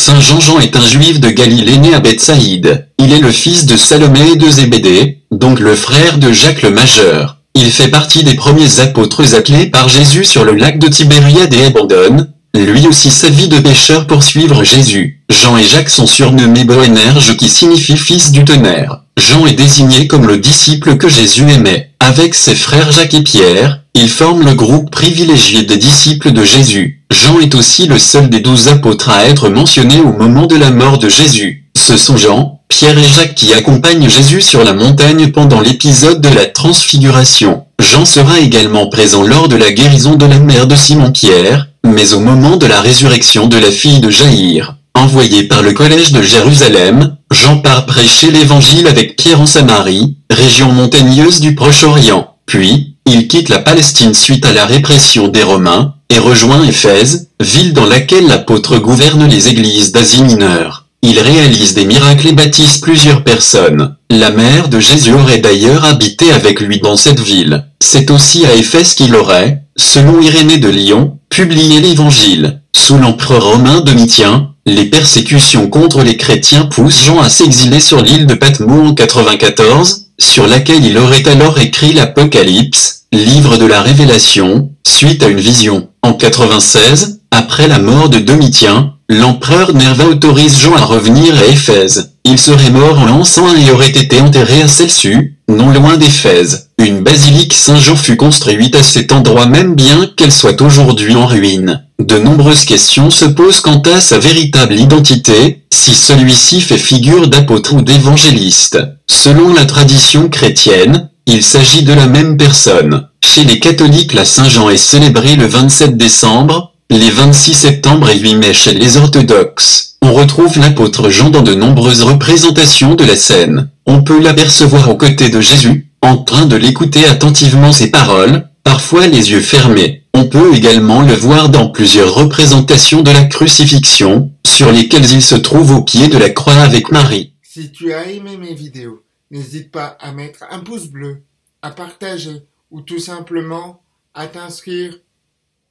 Saint Jean est un juif de Galilée né à Bethsaïde. Il est le fils de Salomé et de Zébédée, donc le frère de Jacques le Majeur. Il fait partie des premiers apôtres appelés par Jésus sur le lac de Tibériade et abandonne, lui aussi sa vie de pécheur pour suivre Jésus. Jean et Jacques sont surnommés Boanerges qui signifie fils du tonnerre. Jean est désigné comme le disciple que Jésus aimait. Avec ses frères Jacques et Pierre, ils forment le groupe privilégié des disciples de Jésus. Jean est aussi le seul des 12 apôtres à être mentionné au moment de la mort de Jésus. Ce sont Jean, Pierre et Jacques qui accompagnent Jésus sur la montagne pendant l'épisode de la transfiguration. Jean sera également présent lors de la guérison de la mère de Simon-Pierre, mais au moment de la résurrection de la fille de Jaïr. Envoyé par le collège de Jérusalem, Jean part prêcher l'évangile avec Pierre en Samarie, région montagneuse du Proche-Orient. Puis, il quitte la Palestine suite à la répression des Romains, et rejoint Éphèse, ville dans laquelle l'apôtre gouverne les églises d'Asie mineure. Il réalise des miracles et baptise plusieurs personnes. La mère de Jésus aurait d'ailleurs habité avec lui dans cette ville. C'est aussi à Éphèse qu'il aurait, selon Irénée de Lyon, publié l'évangile. Sous l'empereur romain Domitien, les persécutions contre les chrétiens poussent Jean à s'exiler sur l'île de Patmos en 94, sur laquelle il aurait alors écrit l'Apocalypse, livre de la Révélation, suite à une vision. En 96, après la mort de Domitien, l'empereur Nerva autorise Jean à revenir à Éphèse. Il serait mort en l'an 101 et aurait été enterré à Celsus, non loin d'Éphèse. Une basilique Saint-Jean fut construite à cet endroit même bien qu'elle soit aujourd'hui en ruine. De nombreuses questions se posent quant à sa véritable identité, si celui-ci fait figure d'apôtre ou d'évangéliste. Selon la tradition chrétienne, il s'agit de la même personne. Chez les catholiques, la Saint-Jean est célébrée le 27 décembre, les 26 septembre et 8 mai chez les orthodoxes. On retrouve l'apôtre Jean dans de nombreuses représentations de la scène. On peut l'apercevoir aux côtés de Jésus, en train de l'écouter attentivement ses paroles, parfois les yeux fermés. On peut également le voir dans plusieurs représentations de la crucifixion, sur lesquelles il se trouve au pied de la croix avec Marie. Si tu as aimé mes vidéos, n'hésite pas à mettre un pouce bleu, à partager ou tout simplement à t'inscrire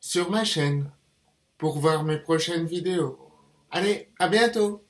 sur ma chaîne pour voir mes prochaines vidéos. Allez, à bientôt!